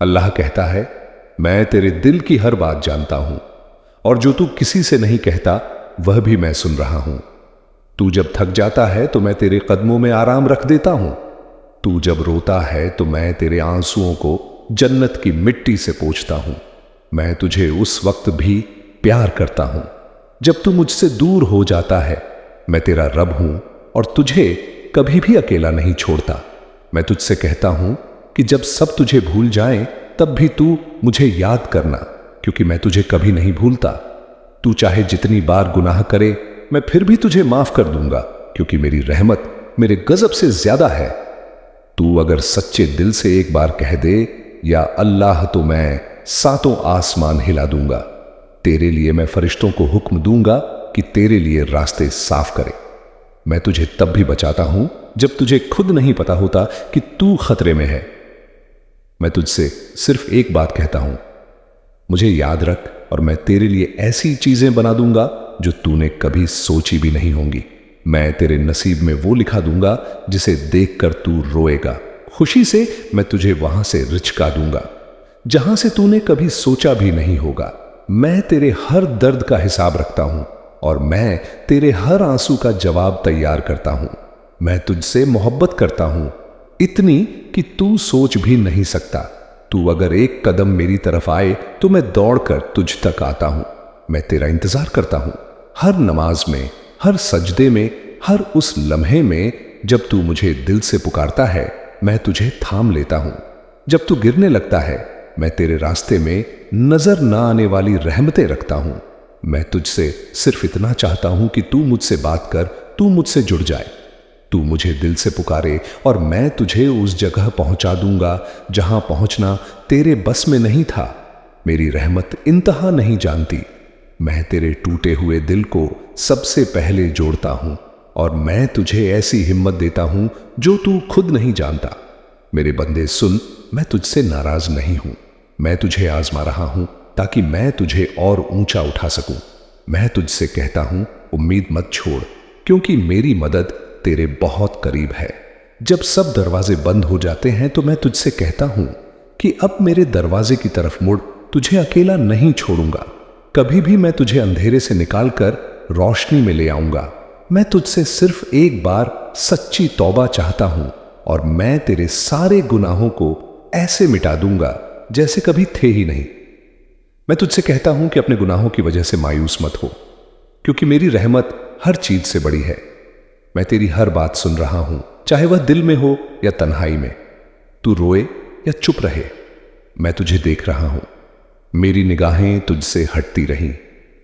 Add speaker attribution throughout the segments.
Speaker 1: अल्लाह कहता है, मैं तेरे दिल की हर बात जानता हूं और जो तू किसी से नहीं कहता वह भी मैं सुन रहा हूं। तू जब थक जाता है तो मैं तेरे कदमों में आराम रख देता हूं। तू जब रोता है तो मैं तेरे आंसुओं को जन्नत की मिट्टी से पोंछता हूं। मैं तुझे उस वक्त भी प्यार करता हूं जब तू मुझसे दूर हो जाता है। मैं तेरा रब हूं और तुझे कभी भी अकेला नहीं छोड़ता। मैं तुझसे कहता हूं कि जब सब तुझे भूल जाएं तब भी तू मुझे याद करना, क्योंकि मैं तुझे कभी नहीं भूलता। तू चाहे जितनी बार गुनाह करे मैं फिर भी तुझे माफ कर दूंगा, क्योंकि मेरी रहमत मेरे गजब से ज्यादा है। तू अगर सच्चे दिल से एक बार कह दे या अल्लाह, तो मैं सातों आसमान हिला दूंगा। तेरे लिए मैं फरिश्तों को हुक्म दूंगा कि तेरे लिए रास्ते साफ करे। मैं तुझे तब भी बचाता हूं जब तुझे खुद नहीं पता होता कि तू खतरे में है। मैं तुझसे सिर्फ एक बात कहता हूं, मुझे याद रख और मैं तेरे लिए ऐसी चीजें बना दूंगा जो तूने कभी सोची भी नहीं होंगी। मैं तेरे नसीब में वो लिखा दूंगा जिसे देखकर तू रोएगा। खुशी से मैं तुझे वहां से रिचका दूंगा जहां से तूने कभी सोचा भी नहीं होगा। मैं तेरे हर दर्द का हिसाब रखता हूं और मैं तेरे हर आंसू का जवाब तैयार करता हूं। मैं तुझसे मोहब्बत करता हूं, इतनी कि तू सोच भी नहीं सकता। तू अगर एक कदम मेरी तरफ आए तो मैं दौड़कर तुझ तक आता हूं। मैं तेरा इंतजार करता हूं, हर नमाज में, हर सजदे में, हर उस लम्हे में जब तू मुझे दिल से पुकारता है। मैं तुझे थाम लेता हूं। जब तू गिरने लगता है मैं तेरे रास्ते में नजर ना आने वाली रहमतें रखता हूं। मैं तुझसे सिर्फ इतना चाहता हूं कि तू मुझसे बात कर, तू मुझसे जुड़ जाए। तू मुझे दिल से पुकारे और मैं तुझे उस जगह पहुंचा दूंगा जहां पहुंचना तेरे बस में नहीं था। मेरी रहमत इंतहा नहीं जानती। मैं तेरे टूटे हुए दिल को सबसे पहले जोड़ता हूं और मैं तुझे ऐसी हिम्मत देता हूं जो तू खुद नहीं जानता। मेरे बंदे सुन, मैं तुझसे नाराज नहीं हूं। मैं तुझे आजमा रहा हूं ताकि मैं तुझे और ऊंचा उठा सकूं। मैं तुझसे कहता हूं, उम्मीद मत छोड़, क्योंकि मेरी मदद तेरे बहुत करीब है। जब सब दरवाजे बंद हो जाते हैं तो मैं तुझसे कहता हूं कि अब मेरे दरवाजे की तरफ मुड़, तुझे अकेला नहीं छोड़ूंगा। कभी भी मैं तुझे अंधेरे से निकालकर रोशनी में ले आऊंगा। मैं तुझसे सिर्फ एक बार सच्ची तौबा चाहता हूं और मैं तेरे सारे गुनाहों को ऐसे मिटा दूंगा जैसे कभी थे ही नहीं। मैं तुझसे कहता हूं कि अपने गुनाहों की वजह से मायूस मत हो, क्योंकि मेरी रहमत हर चीज से बड़ी है। मैं तेरी हर बात सुन रहा हूं, चाहे वह दिल में हो या तन्हाई में। तू रोए या चुप रहे, मैं तुझे देख रहा हूं। मेरी निगाहें तुझसे हटती रहीं।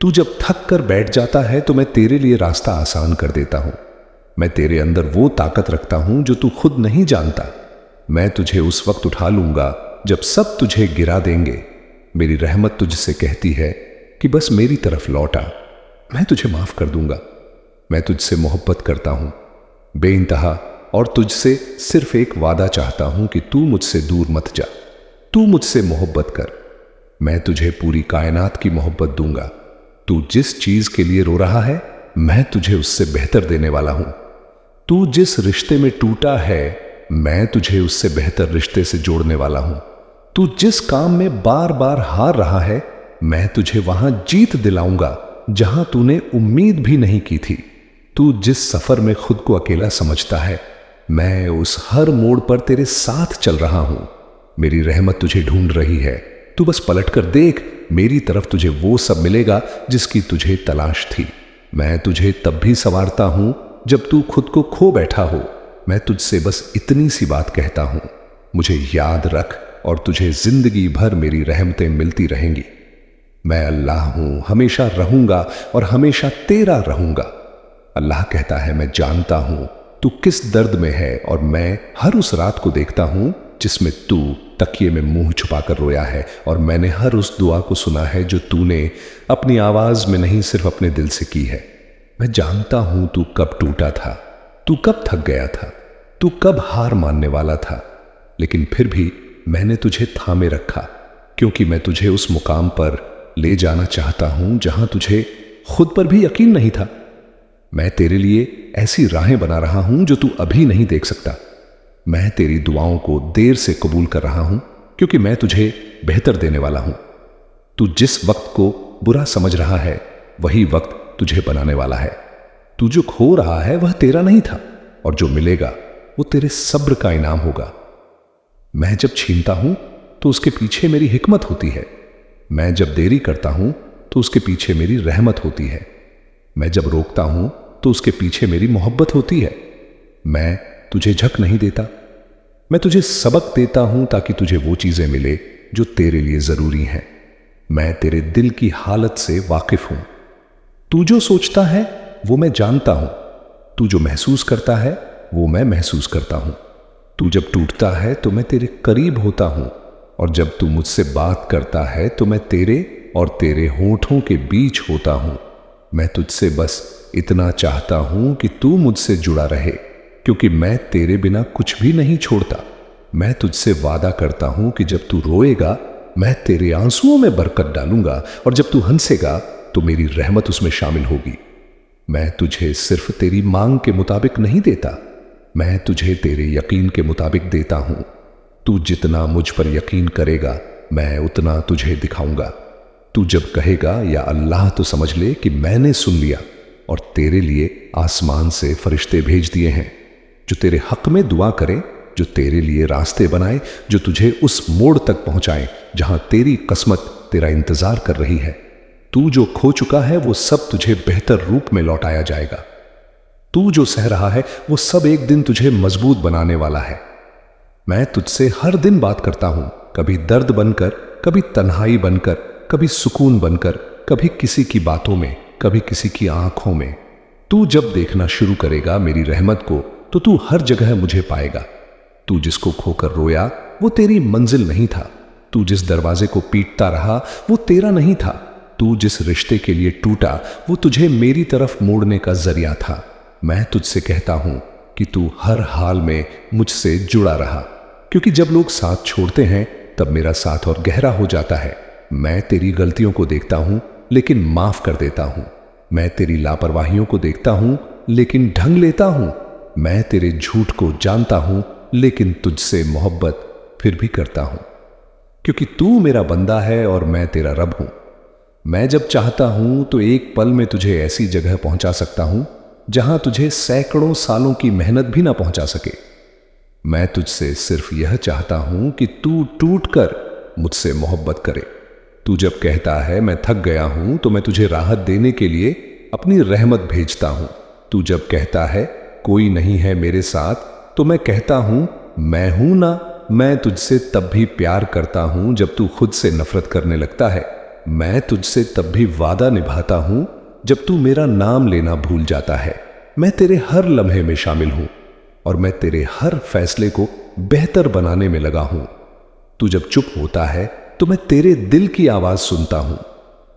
Speaker 1: तू जब थक कर बैठ जाता है तो मैं तेरे लिए रास्ता आसान कर देता हूं। मैं तेरे अंदर वो ताकत रखता हूं जो तू खुद नहीं जानता। मैं तुझे उस वक्त उठा लूंगा जब सब तुझे गिरा देंगे। मेरी रहमत तुझसे कहती है कि बस मेरी तरफ लौट आ, मैं तुझे माफ कर दूंगा। मैं तुझसे मोहब्बत करता हूं बेइंतहा और तुझसे सिर्फ एक वादा चाहता हूं कि तू मुझसे दूर मत जा। तू मुझसे मोहब्बत कर, मैं तुझे पूरी कायनात की मोहब्बत दूंगा। तू जिस चीज के लिए रो रहा है मैं तुझे उससे बेहतर देने वाला हूं। तू जिस रिश्ते में टूटा है मैं तुझे उससे बेहतर रिश्ते से जोड़ने वाला हूं। तू जिस काम में बार बार हार रहा है मैं तुझे वहां जीत दिलाऊंगा जहां तूने उम्मीद भी नहीं की थी। तू जिस सफर में खुद को अकेला समझता है मैं उस हर मोड़ पर तेरे साथ चल रहा हूं। मेरी रहमत तुझे ढूंढ रही है, तू बस पलट कर देख, मेरी तरफ तुझे वो सब मिलेगा जिसकी तुझे तलाश थी। मैं तुझे तब भी संवारता हूं जब तू खुद को खो बैठा हो। मैं तुझसे बस इतनी सी बात कहता हूं, मुझे याद रख और तुझे जिंदगी भर मेरी रहमतें मिलती रहेंगी। मैं अल्लाह हूं, हमेशा रहूंगा और हमेशा तेरा रहूंगा। अल्लाह कहता है, मैं जानता हूं तू किस दर्द में है और मैं हर उस रात को देखता हूं जिसमें तू तकिए में मुंह छुपाकर रोया है और मैंने हर उस दुआ को सुना है जो तूने अपनी आवाज में नहीं सिर्फ अपने दिल से की है। मैं जानता हूं तू कब टूटा था, तू कब थक गया था, तू कब हार मानने वाला था, लेकिन फिर भी मैंने तुझे थामे रखा, क्योंकि मैं तुझे उस मुकाम पर ले जाना चाहता हूं जहां तुझे खुद पर भी यकीन नहीं था। मैं तेरे लिए ऐसी राहें बना रहा हूं जो तू अभी नहीं देख सकता। मैं तेरी दुआओं को देर से कबूल कर रहा हूं, क्योंकि मैं तुझे खुद नहीं जानता। मैं तेरे लिए ऐसी राहें बना रहा हूं जो तू अभी नहीं देख सकता। मैं तेरी दुआओं को देर से कबूल कर रहा हूं, क्योंकि मैं तुझे खुद नहीं जानता। मैं तेरी दुआओं को देर से कबूल कर रहा हूं, क्योंकि मैं तुझे बेहतर देने वाला हूं। तू जिस वक्त को बुरा समझ रहा है वही वक्त तुझे बनाने वाला है। तू जो खो रहा है वह तेरा नहीं था, और जो मिलेगा वो तेरे सब्र का इनाम होगा। मैं जब छीनता हूं तो उसके पीछे मेरी हिकमत होती है। मैं जब देरी करता हूं तो उसके पीछे मेरी रहमत होती है। मैं जब रोकता हूं तो उसके पीछे मेरी मोहब्बत होती है। मैं तुझे झक नहीं देता, मैं तुझे सबक देता हूं ताकि तुझे वो चीजें मिले जो तेरे लिए जरूरी हैं। मैं तेरे दिल की हालत से वाकिफ हूं। तू जो सोचता है वो मैं जानता हूं। तू जो महसूस करता है वो मैं महसूस करता हूं। तू जब टूटता है तो मैं तेरे करीब होता हूं, और जब तू मुझसे बात करता है तो मैं तेरे और तेरे होठों के बीच होता हूं। मैं तुझसे बस इतना चाहता हूं कि तू मुझसे जुड़ा रहे, क्योंकि मैं तेरे बिना कुछ भी नहीं छोड़ता। मैं तुझसे वादा करता हूं कि जब तू रोएगा मैं तेरे आंसुओं में बरकत डालूंगा, और जब तू हंसेगा तो मेरी रहमत उसमें शामिल होगी। मैं तुझे सिर्फ तेरी मांग के मुताबिक नहीं देता, मैं तुझे तेरे यकीन के मुताबिक देता हूं। तू जितना मुझ पर यकीन करेगा मैं उतना तुझे दिखाऊंगा। तू जब कहेगा या अल्लाह, तो समझ ले कि मैंने सुन लिया और तेरे लिए आसमान से फरिश्ते भेज दिए हैं जो तेरे हक में दुआ करें, जो तेरे लिए रास्ते बनाए, जो तुझे उस मोड़ तक पहुंचाए जहां तेरी किस्मत तेरा इंतजार कर रही है। तू जो खो चुका है वो सब तुझे बेहतर रूप में लौटाया जाएगा। तू जो सह रहा है वो सब एक दिन तुझे मजबूत बनाने वाला है। मैं तुझसे हर दिन बात करता हूं, कभी दर्द बनकर, कभी तन्हाई बनकर, कभी सुकून बनकर, कभी किसी की बातों में, कभी किसी की आंखों में। तू जब देखना शुरू करेगा मेरी रहमत को तो तू हर जगह मुझे पाएगा। तू जिसको खोकर रोया वो तेरी मंजिल नहीं था। तू जिस दरवाजे को पीटता रहा वो तेरा नहीं था। तू जिस रिश्ते के लिए टूटा वो तुझे मेरी तरफ मोड़ने का जरिया था। मैं तुझसे कहता हूं कि तू हर हाल में मुझसे जुड़ा रहा, क्योंकि जब लोग साथ छोड़ते हैं तब मेरा साथ और गहरा हो जाता है। मैं तेरी गलतियों को देखता हूं लेकिन माफ कर देता हूं। मैं तेरी लापरवाहियों को देखता हूं लेकिन ढंग लेता हूं। मैं तेरे झूठ को जानता हूं लेकिन तुझसे मोहब्बत फिर भी करता हूं, क्योंकि तू मेरा बंदा है और मैं तेरा रब हूं। मैं जब चाहता हूं तो एक पल में तुझे ऐसी जगह पहुंचा सकता हूं जहां तुझे सैकड़ों सालों की मेहनत भी ना पहुंचा सके। मैं तुझसे सिर्फ यह चाहता हूं कि तू टूट कर मुझसे मोहब्बत करे। तू जब कहता है मैं थक गया हूं तो मैं तुझे राहत देने के लिए अपनी रहमत भेजता हूं। तू जब कहता है कोई नहीं है मेरे साथ, तो मैं कहता हूं मैं हूं ना। मैं तुझसे तब भी प्यार करता हूं जब तू खुद से नफरत करने लगता है। मैं तुझसे तब भी वादा निभाता हूं जब तू मेरा नाम लेना भूल जाता है। मैं तेरे हर लम्हे में शामिल हूं और मैं तेरे हर फैसले को बेहतर बनाने में लगा हूं। तू जब चुप होता है तो मैं तेरे दिल की आवाज सुनता हूं।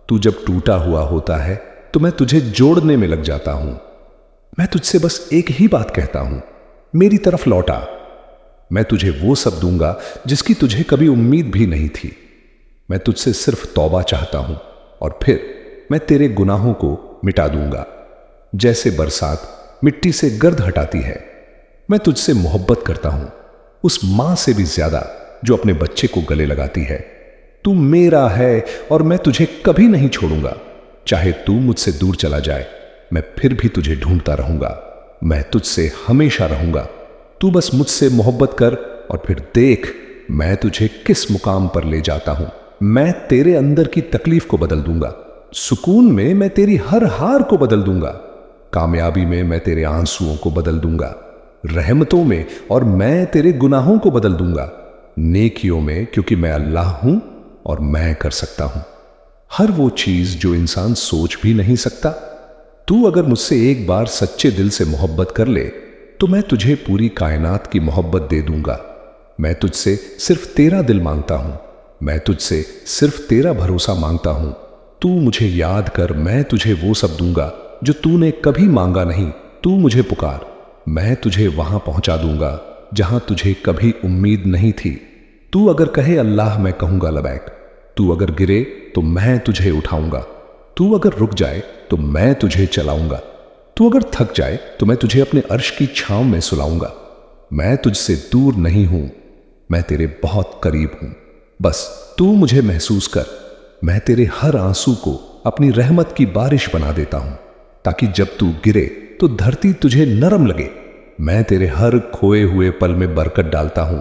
Speaker 1: तू जब टूटा हुआ होता है तो मैं तुझे जोड़ने में लग जाता हूं। मैं तुझसे बस एक ही बात कहता हूं, मेरी तरफ लौटा। मैं तुझे वो सब दूंगा जिसकी तुझे कभी उम्मीद भी नहीं थी। मैं तुझसे सिर्फ तौबा चाहता हूं और फिर मैं तेरे गुनाहों को मिटा दूंगा, जैसे बरसात मिट्टी से गर्द हटाती है। मैं तुझसे मोहब्बत करता हूं, उस मां से भी ज्यादा जो अपने बच्चे को गले लगाती है। तू मेरा है और मैं तुझे कभी नहीं छोड़ूंगा। चाहे तू मुझसे दूर चला जाए, मैं फिर भी तुझे ढूंढता रहूंगा। मैं तुझसे हमेशा रहूंगा। तू बस मुझसे मोहब्बत कर और फिर देख मैं तुझे किस मुकाम पर ले जाता हूं। मैं तेरे अंदर की तकलीफ को बदल दूंगा। सुकून में मैं तेरी हर हार को बदल दूंगा। कामयाबी में मैं तेरे आंसुओं को बदल दूंगा। रहमतों में और मैं तेरे गुनाहों को बदल दूंगा। नेकियों में, क्योंकि मैं अल्लाह हूं और मैं कर सकता हूं हर वो चीज जो इंसान सोच भी नहीं सकता। तू अगर मुझसे एक बार सच्चे दिल से मोहब्बत कर ले तो मैं तुझे पूरी कायनात की मोहब्बत दे दूंगा। मैं तुझसे सिर्फ तेरा दिल मांगता हूं। मैं तुझसे सिर्फ तेरा भरोसा मांगता हूं। तू मुझे याद कर, मैं तुझे वो सब दूंगा जो तूने कभी मांगा नहीं। तू मुझे पुकार, मैं तुझे वहां पहुंचा दूंगा जहां तुझे कभी उम्मीद नहीं थी। तू अगर कहे अल्लाह, मैं कहूंगा लबैक। तू अगर गिरे तो मैं तुझे उठाऊंगा। तू अगर रुक जाए तो मैं तुझे चलाऊंगा। तू अगर थक जाए तो मैं तुझे अपने अर्श की छांव में सुलाऊंगा। मैं तुझसे दूर नहीं हूं, मैं तेरे बहुत करीब हूं। बस तू मुझे महसूस कर, मैं तेरे हर आंसू को अपनी रहमत की बारिश बना देता हूं, ताकि जब तू गिरे तो धरती तुझे नरम लगे। मैं तेरे हर खोए हुए पल में बरकत डालता हूं,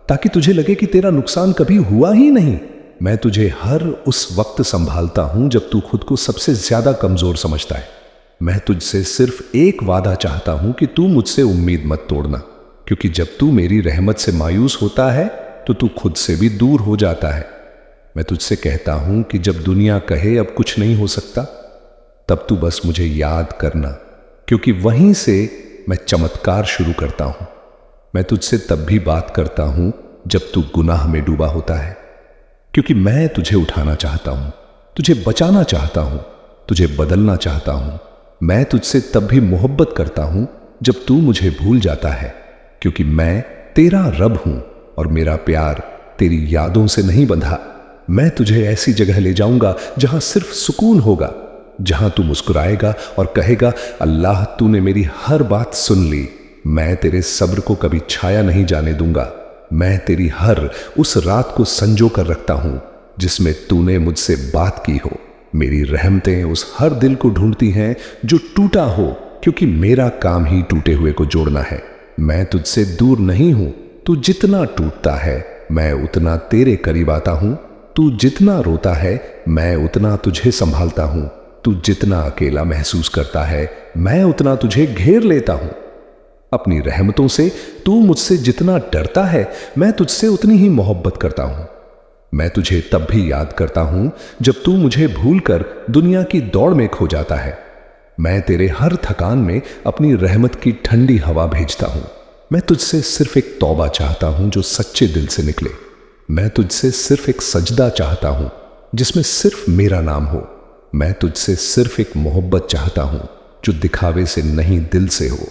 Speaker 1: ताकि तुझे लगे कि तेरा नुकसान कभी हुआ ही नहीं। मैं तुझे हर उस वक्त संभालता हूं जब तू खुद को सबसे ज्यादा कमजोर समझता है। मैं तुझसे सिर्फ एक वादा चाहता हूं कि तू मुझसे उम्मीद मत तोड़ना, क्योंकि जब तू मेरी रहमत से मायूस होता है तो तू खुद से भी दूर हो जाता है। मैं तुझसे कहता हूं कि जब दुनिया कहे अब कुछ नहीं हो सकता, तब तू बस मुझे याद करना, क्योंकि वहीं से मैं चमत्कार शुरू करता हूं। मैं तुझसे तब भी बात करता हूं जब तू गुनाह में डूबा होता है, क्योंकि मैं तुझे उठाना चाहता हूं, तुझे बचाना चाहता हूं, तुझे बदलना चाहता हूं। मैं तुझसे तब भी मोहब्बत करता हूं जब तू मुझे भूल जाता है, क्योंकि मैं तेरा रब हूं और मेरा प्यार तेरी यादों से नहीं बंधा। मैं तुझे ऐसी जगह ले जाऊंगा जहां सिर्फ सुकून होगा, जहां तू मुस्कुराएगा और कहेगा, अल्लाह तूने मेरी हर बात सुन ली। मैं तेरे सब्र को कभी छाया नहीं जाने दूंगा। मैं तेरी हर उस रात को संजो कर रखता हूं जिसमें तूने मुझसे बात की हो। मेरी रहमतें उस हर दिल को ढूंढती हैं जो टूटा हो, क्योंकि मेरा काम ही टूटे हुए को जोड़ना है। मैं तुझसे दूर नहीं हूं। तू जितना टूटता है मैं उतना तेरे करीब आता हूं। तू जितना रोता है मैं उतना तुझे संभालता हूं। तू जितना अकेला महसूस करता है मैं उतना तुझे घेर लेता हूं। अपनी रहमतों से तू मुझसे जितना डरता है मैं तुझसे उतनी ही मोहब्बत करता हूं। मैं तुझे तब भी याद करता हूं जब तू मुझे भूलकर दुनिया की दौड़ में खो जाता है। मैं तेरे हर थकान में अपनी रहमत की ठंडी हवा भेजता हूं। मैं तुझसे सिर्फ एक तौबा चाहता हूं जो सच्चे दिल से निकले। मैं तुझसे सिर्फ एक सजदा चाहता हूं जिसमें सिर्फ मेरा नाम हो। मैं तुझसे सिर्फ एक मोहब्बत चाहता हूं जो दिखावे से नहीं दिल से हो।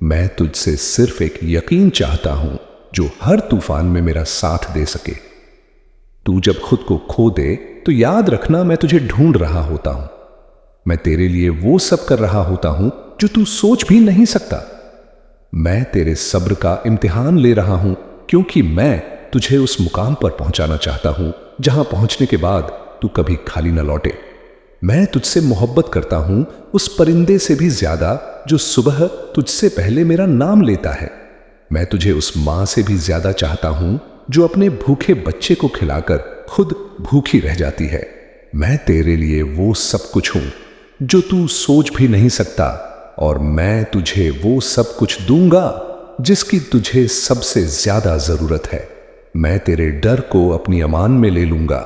Speaker 1: मैं तुझसे सिर्फ एक यकीन चाहता हूं जो हर तूफान में मेरा साथ दे सके। तू जब खुद को खो दे तो याद रखना मैं तुझे ढूंढ रहा होता हूं। मैं तेरे लिए वो सब कर रहा होता हूं जो तू सोच भी नहीं सकता। मैं तेरे सब्र का इम्तिहान ले रहा हूं, क्योंकि मैं तुझे उस मुकाम पर पहुंचाना चाहता हूं जहां पहुंचने के बाद तू कभी खाली न लौटे। मैं तुझसे मोहब्बत करता हूं उस परिंदे से भी ज्यादा जो सुबह तुझसे पहले मेरा नाम लेता है। मैं तुझे उस मां से भी ज्यादा चाहता हूं जो अपने भूखे बच्चे को खिलाकर खुद भूखी रह जाती है। मैं तेरे लिए वो सब कुछ हूं जो तू सोच भी नहीं सकता, और मैं तुझे वो सब कुछ दूंगा जिसकी तुझे सबसे ज्यादा जरूरत है। मैं तेरे डर को अपनी अमान में ले लूंगा।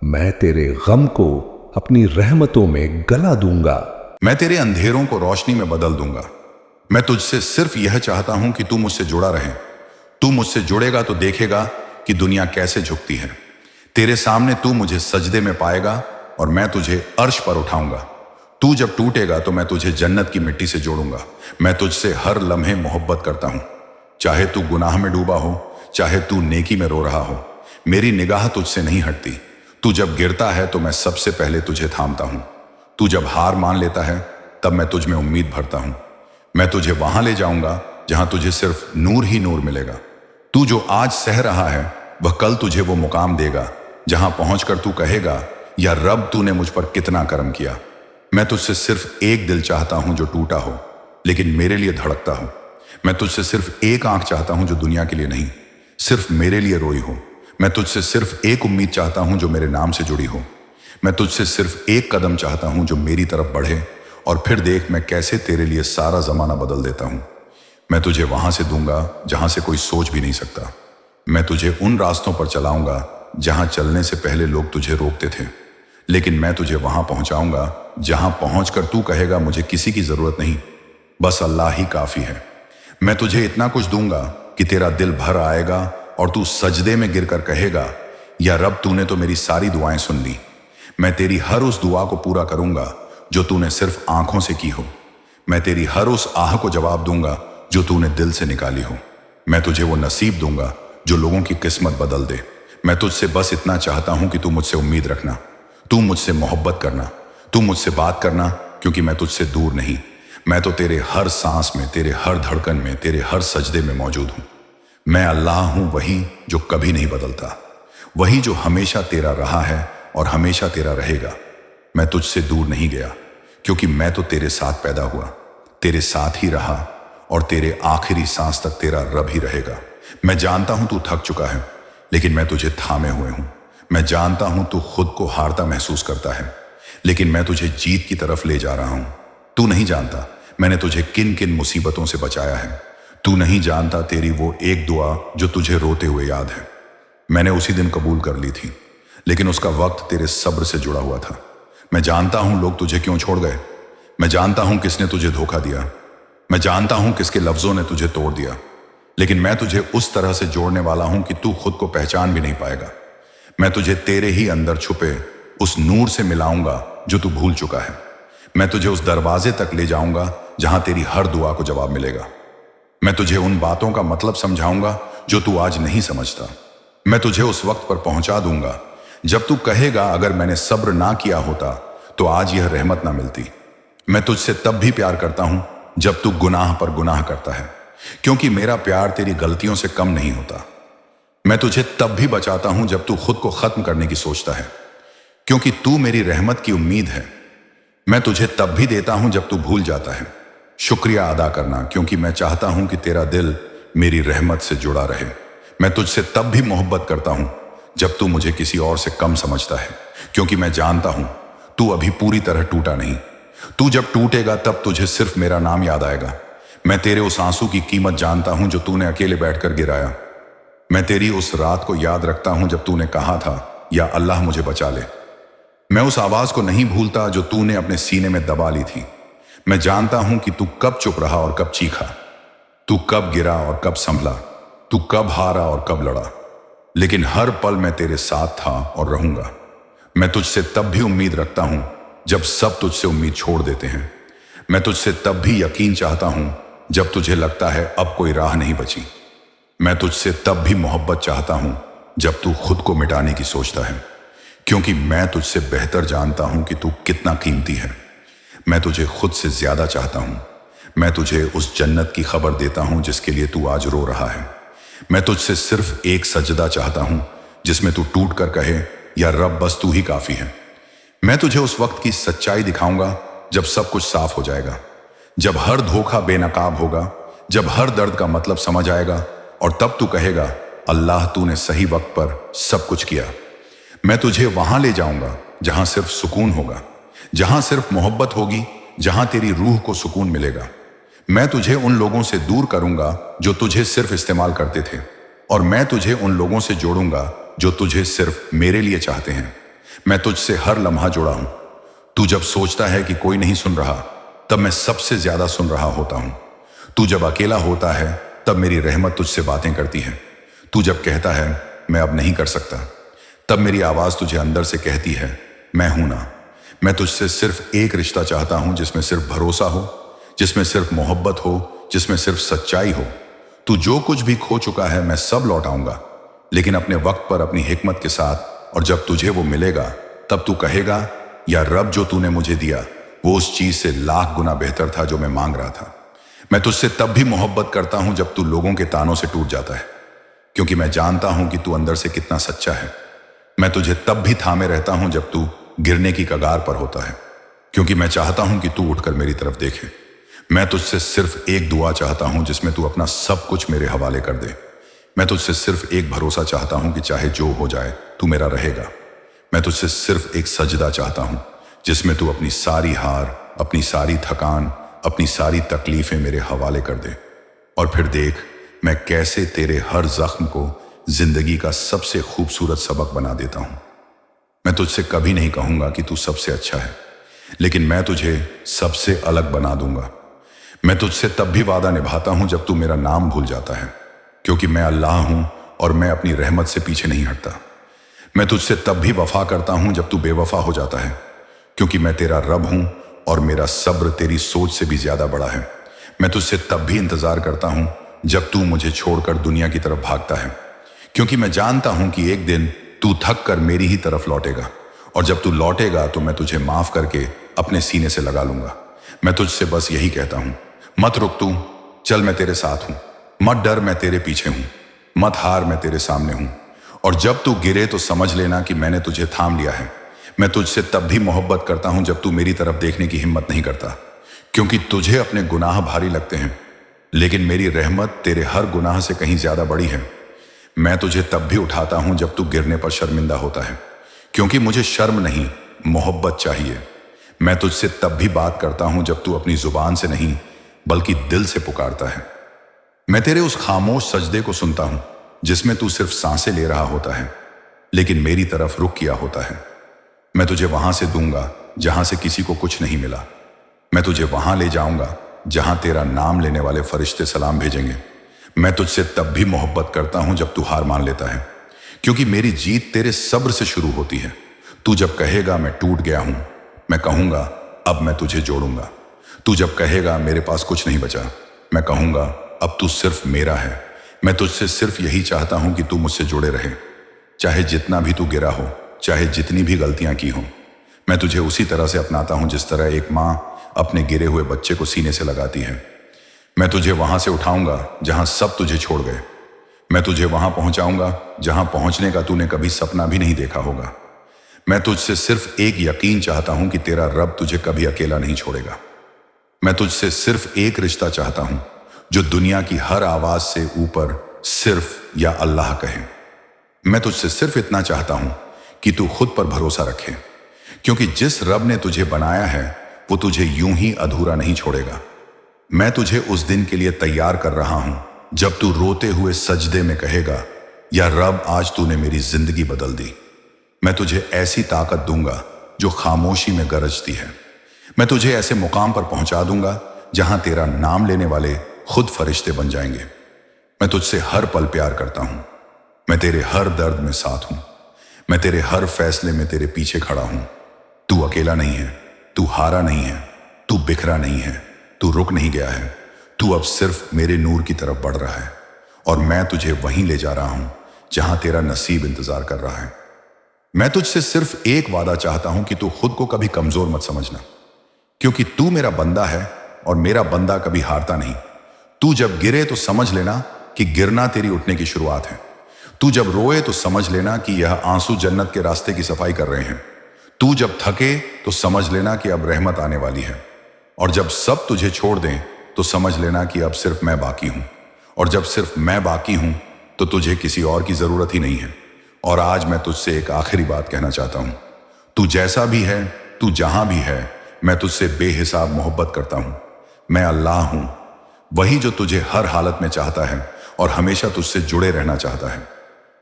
Speaker 1: मैं तेरे गम को अपनी रहमतों में गला दूंगा।
Speaker 2: मैं तेरे अंधेरों को रोशनी में बदल दूंगा। मैं तुझसे सिर्फ यह चाहता हूं कि तू मुझसे जुड़ा रहे। तू मुझसे जुड़ेगा तो देखेगा कि दुनिया कैसे झुकती है। तेरे सामने तू मुझे सजदे में पाएगा और मैं तुझे अर्श पर उठाऊंगा। तू जब टूटेगा तो मैं तुझे जन्नत की मिट्टी से जोड़ूंगा। मैं तुझसे हर लम्हे मोहब्बत करता हूं, चाहे तू गुनाह में डूबा हो, चाहे तू नेकी में रो रहा हो। मेरी निगाह तुझसे नहीं हटती। तू जब गिरता है तो मैं सबसे पहले तुझे थामता हूं। तू जब हार मान लेता है तब मैं तुझ में उम्मीद भरता हूं। मैं तुझे वहां ले जाऊंगा जहां तुझे सिर्फ नूर ही नूर मिलेगा। तू जो आज सह रहा है वह कल तुझे वो मुकाम देगा जहां पहुंचकर तू कहेगा, या रब तूने मुझ पर कितना करम किया। मैं तुझसे सिर्फ एक दिल चाहता हूं जो टूटा हो लेकिन मेरे लिए धड़कता हो। मैं तुझसे सिर्फ एक आंख चाहता हूं जो दुनिया के लिए नहीं, सिर्फ मेरे लिए रोई हो। मैं तुझसे सिर्फ एक उम्मीद चाहता हूं जो मेरे नाम से जुड़ी हो। मैं तुझसे सिर्फ एक कदम चाहता हूं जो मेरी तरफ बढ़े, और फिर देख मैं कैसे तेरे लिए सारा जमाना बदल देता हूं। मैं तुझे वहां से दूंगा जहां से कोई सोच भी नहीं सकता। मैं तुझे उन रास्तों पर चलाऊंगा जहां चलने से पहले लोग तुझे रोकते थे, लेकिन मैं तुझे वहां पहुंचाऊंगा जहां पहुंचकर तू कहेगा, मुझे किसी की जरूरत नहीं, बस अल्लाह ही काफी है। मैं तुझे इतना कुछ दूंगा कि तेरा दिल भर आएगा और तू सजदे में गिरकर कहेगा, या रब तूने तो मेरी सारी दुआएं सुन ली। मैं तेरी हर उस दुआ को पूरा करूंगा जो तूने सिर्फ आंखों से की हो। मैं तेरी हर उस आह को जवाब दूंगा जो तूने दिल से निकाली हो। मैं तुझे वो नसीब दूंगा जो लोगों की किस्मत बदल दे। मैं तुझसे बस इतना चाहता हूं कि तू मुझसे उम्मीद रखना, तू मुझसे मोहब्बत करना, तू मुझसे बात करना, क्योंकि मैं तुझसे दूर नहीं। मैं तो तेरे हर सांस में, तेरे हर धड़कन में, तेरे हर सजदे में मौजूद हूं। मैं अल्लाह हूं, वही जो कभी नहीं बदलता, वही जो हमेशा तेरा रहा है और हमेशा तेरा रहेगा। मैं तुझसे दूर नहीं गया, क्योंकि मैं तो तेरे साथ पैदा हुआ, तेरे साथ ही रहा और तेरे आखिरी सांस तक तेरा रब ही रहेगा। मैं जानता हूं तू थक चुका है, लेकिन मैं तुझे थामे हुए हूं। मैं जानता हूं तू खुद को हारता महसूस करता है, लेकिन मैं तुझे जीत की तरफ ले जा रहा हूं। तू नहीं जानता मैंने तुझे किन किन मुसीबतों से बचाया है। तू नहीं जानता तेरी वो एक दुआ जो तुझे रोते हुए याद है, मैंने उसी दिन कबूल कर ली थी, लेकिन उसका वक्त तेरे सब्र से जुड़ा हुआ था। मैं जानता हूं लोग तुझे क्यों छोड़ गए। मैं जानता हूं किसने तुझे धोखा दिया। मैं जानता हूं किसके लफ्जों ने तुझे तोड़ दिया, लेकिन मैं तुझे उस तरह से जोड़ने वाला हूं कि तू खुद को पहचान भी नहीं पाएगा। मैं तुझे तेरे ही अंदर छुपे उस नूर से मिलाऊंगा जो तू भूल चुका है। मैं तुझे उस दरवाजे तक ले जाऊंगा जहां तेरी हर दुआ को जवाब मिलेगा। मैं तुझे उन बातों का मतलब समझाऊंगा जो तू आज नहीं समझता। मैं तुझे उस वक्त पर पहुंचा दूंगा जब तू कहेगा अगर मैंने सब्र ना किया होता तो आज यह रहमत ना मिलती। मैं तुझसे तब भी प्यार करता हूं जब तू गुनाह पर गुनाह करता है, क्योंकि मेरा प्यार तेरी गलतियों से कम नहीं होता। मैं तुझे तब भी बचाता हूं जब तू खुद को खत्म करने की सोचता है, क्योंकि तू मेरी रहमत की उम्मीद है। मैं तुझे तब भी देता हूं जब तू भूल जाता है शुक्रिया अदा करना, क्योंकि मैं चाहता हूं कि तेरा दिल मेरी रहमत से जुड़ा रहे। मैं तुझसे तब भी मोहब्बत करता हूं जब तू मुझे किसी और से कम समझता है, क्योंकि मैं जानता हूं तू अभी पूरी तरह टूटा नहीं। तू जब टूटेगा तब तुझे सिर्फ मेरा नाम याद आएगा। मैं तेरे उस आंसू की कीमत जानता हूं जो तूने अकेले बैठकर गिराया। मैं तेरी उस रात को याद रखता हूं जब तूने कहा था या अल्लाह मुझे बचा ले। मैं उस आवाज को नहीं भूलता जो तूने अपने सीने में दबा ली थी। मैं जानता हूं कि तू कब चुप रहा और कब चीखा, तू कब गिरा और कब संभला, तू कब हारा और कब लड़ा, लेकिन हर पल मैं तेरे साथ था और रहूंगा। मैं तुझसे तब भी उम्मीद रखता हूं जब सब तुझसे उम्मीद छोड़ देते हैं। मैं तुझसे तब भी यकीन चाहता हूं जब तुझे लगता है अब कोई राह नहीं बची। मैं तुझसे तब भी मोहब्बत चाहता हूं जब तू खुद को मिटाने की सोचता है, क्योंकि मैं तुझसे बेहतर जानता हूं कि तू कितना कीमती है। मैं तुझे खुद से ज्यादा चाहता हूं। मैं तुझे उस जन्नत की खबर देता हूं जिसके लिए तू आज रो रहा है। मैं तुझसे सिर्फ एक सजदा चाहता हूं जिसमें तू टूट कर कहे या रब बस तू ही काफी है। मैं तुझे उस वक्त की सच्चाई दिखाऊंगा जब सब कुछ साफ हो जाएगा, जब हर धोखा बेनकाब होगा, जब हर दर्द का मतलब समझ आएगा, और तब तू कहेगा अल्लाह तूने सही वक्त पर सब कुछ किया। मैं तुझे वहां ले जाऊंगा जहां सिर्फ सुकून होगा, जहां सिर्फ मोहब्बत होगी, जहां तेरी रूह को सुकून मिलेगा। मैं तुझे उन लोगों से दूर करूंगा जो तुझे सिर्फ इस्तेमाल करते थे, और मैं तुझे उन लोगों से जोड़ूंगा जो तुझे सिर्फ मेरे लिए चाहते हैं। मैं तुझसे हर लम्हा जुड़ा हूं। तू जब सोचता है कि कोई नहीं सुन रहा, तब मैं सबसे ज्यादा सुन रहा होता हूं। तू जब अकेला होता है तब मेरी रहमत तुझसे बातें करती है। तू जब कहता है मैं अब नहीं कर सकता, तब मेरी आवाज तुझे अंदर से कहती है मैं हूं ना। मैं तुझसे सिर्फ एक रिश्ता चाहता हूं जिसमें सिर्फ भरोसा हो, जिसमें सिर्फ मोहब्बत हो, जिसमें सिर्फ सच्चाई हो। तू जो कुछ भी खो चुका है मैं सब लौटाऊंगा, लेकिन अपने वक्त पर अपनी हिकमत के साथ। और जब तुझे वो मिलेगा तब तू कहेगा या रब जो तूने मुझे दिया वो उस चीज से लाख गुना बेहतर था जो मैं मांग रहा था। मैं तुझसे तब भी मोहब्बत करता हूं जब तू लोगों के तानों से टूट जाता है, क्योंकि मैं जानता हूं कि तू अंदर से कितना सच्चा है। मैं तुझे तब भी थामे रहता हूं जब तू गिरने की कगार पर होता है, क्योंकि मैं चाहता हूं कि तू उठकर मेरी तरफ देखे। मैं तुझसे सिर्फ एक दुआ चाहता हूं जिसमें तू अपना सब कुछ मेरे हवाले कर दे। मैं तुझसे सिर्फ एक भरोसा चाहता हूं कि चाहे जो हो जाए तू मेरा रहेगा। मैं तुझसे सिर्फ एक सजदा चाहता हूं जिसमें तू अपनी सारी हार, अपनी सारी थकान, अपनी सारी तकलीफें मेरे हवाले कर दे, और फिर देख मैं कैसे तेरे हर जख्म को जिंदगी का सबसे खूबसूरत सबक बना देता हूं। मैं तुझसे कभी नहीं कहूंगा कि तू सबसे अच्छा है, लेकिन मैं तुझे सबसे अलग बना दूंगा। मैं तुझसे तब भी वादा निभाता हूं जब तू मेरा नाम भूल जाता है, क्योंकि मैं अल्लाह हूं और मैं अपनी रहमत से पीछे नहीं हटता। मैं तुझसे तब भी वफा करता हूं जब तू बेवफा हो जाता है, क्योंकि मैं तेरा रब हूं और मेरा सब्र तेरी सोच से भी ज्यादा बड़ा है। मैं तुझसे तब भी इंतजार करता हूं जब तू मुझे छोड़कर दुनिया की तरफ भागता है, क्योंकि मैं जानता हूं कि एक दिन तू थक कर मेरी ही तरफ लौटेगा, और जब तू लौटेगा तो मैं तुझे माफ करके अपने सीने से लगा लूंगा। मैं तुझसे बस यही कहता हूं, मत रुक तू, चल मैं तेरे साथ हूं। मत डर, मैं तेरे पीछे हूं। मत हार, मैं तेरे सामने हूं। और जब तू गिरे तो समझ लेना कि मैंने तुझे थाम लिया है। मैं तुझसे तब भी मोहब्बत करता हूं जब तू मेरी तरफ देखने की हिम्मत नहीं करता, क्योंकि तुझे अपने गुनाह भारी लगते हैं, लेकिन मेरी रहमत तेरे हर गुनाह से कहीं ज्यादा बड़ी है। मैं तुझे तब भी उठाता हूं जब तू गिरने पर शर्मिंदा होता है, क्योंकि मुझे शर्म नहीं, मोहब्बत चाहिए। मैं तुझसे तब भी बात करता हूं जब तू अपनी जुबान से नहीं बल्कि दिल से पुकारता है। मैं तेरे उस खामोश सजदे को सुनता हूं जिसमें तू सिर्फ सांसें ले रहा होता है, लेकिन मेरी तरफ रुख किया होता है। मैं तुझे वहां से दूंगा जहां से किसी को कुछ नहीं मिला। मैं तुझे वहां ले जाऊंगा जहां तेरा नाम लेने वाले फरिश्ते सलाम भेजेंगे। मैं तुझसे तब भी मोहब्बत करता हूं जब तू हार मान लेता है, क्योंकि मेरी जीत तेरे सब्र से शुरू होती है। तू जब कहेगा मैं टूट गया हूं, मैं कहूंगा अब मैं तुझे जोड़ूंगा। तू जब कहेगा मेरे पास कुछ नहीं बचा, मैं कहूंगा अब तू सिर्फ मेरा है। मैं तुझसे सिर्फ यही चाहता हूं कि तू मुझसे जुड़े रहे, चाहे जितना भी तू गिरा हो, चाहे जितनी भी गलतियां की हो। मैं तुझे उसी तरह से अपनाता हूं जिस तरह एक मां अपने गिरे हुए बच्चे को सीने से लगाती है। मैं तुझे वहां से उठाऊंगा जहां सब तुझे छोड़ गए। मैं तुझे वहां पहुंचाऊंगा जहां पहुंचने का तूने कभी सपना भी नहीं देखा होगा। मैं तुझसे सिर्फ एक यकीन चाहता हूं कि तेरा रब तुझे कभी अकेला नहीं छोड़ेगा। मैं तुझसे सिर्फ एक रिश्ता चाहता हूं जो दुनिया की हर आवाज से ऊपर सिर्फ या अल्लाह कहे। मैं तुझसे सिर्फ इतना चाहता हूं कि तू खुद पर भरोसा रखे, क्योंकि जिस रब ने तुझे बनाया है वो तुझे यूं ही अधूरा नहीं छोड़ेगा। मैं तुझे उस दिन के लिए तैयार कर रहा हूं जब तू रोते हुए सजदे में कहेगा, या रब आज तूने मेरी जिंदगी बदल दी। मैं तुझे ऐसी ताकत दूंगा जो खामोशी में गरजती है। मैं तुझे ऐसे मुकाम पर पहुंचा दूंगा जहां तेरा नाम लेने वाले खुद फरिश्ते बन जाएंगे। मैं तुझसे हर पल प्यार करता हूं। मैं तेरे हर दर्द में साथ हूं। मैं तेरे हर फैसले में तेरे पीछे खड़ा हूं। तू अकेला नहीं है, तू हारा नहीं है, तू बिखरा नहीं है, तू रुक नहीं गया है। तू अब सिर्फ मेरे नूर की तरफ बढ़ रहा है, और मैं तुझे वहीं ले जा रहा हूं जहां तेरा नसीब इंतजार कर रहा है। मैं तुझसे सिर्फ एक वादा चाहता हूं कि तू खुद को कभी कमजोर मत समझना, क्योंकि तू मेरा बंदा है और मेरा बंदा कभी हारता नहीं। तू जब गिरे तो समझ लेना कि गिरना तेरी उठने की शुरुआत है। तू जब रोए तो समझ लेना कि यह आंसू जन्नत के रास्ते की सफाई कर रहे हैं। तू जब थके तो समझ लेना कि अब रहमत आने वाली है। और जब सब तुझे छोड़ दें तो समझ लेना कि अब सिर्फ मैं बाकी हूं। और जब सिर्फ मैं बाकी हूं तो तुझे किसी और की जरूरत ही नहीं है। और आज मैं तुझसे एक आखिरी बात कहना चाहता हूं। तू जैसा भी है, तू जहां भी है, मैं तुझसे बेहिसाब मोहब्बत करता हूं। मैं अल्लाह हूं, वही जो तुझे हर हालत में चाहता है और हमेशा तुझसे जुड़े रहना चाहता है।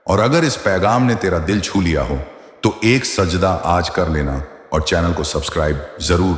Speaker 2: और अगर इस पैगाम ने तेरा दिल छू लिया हो तो एक सजदा आज कर लेना और चैनल को सब्सक्राइब जरूर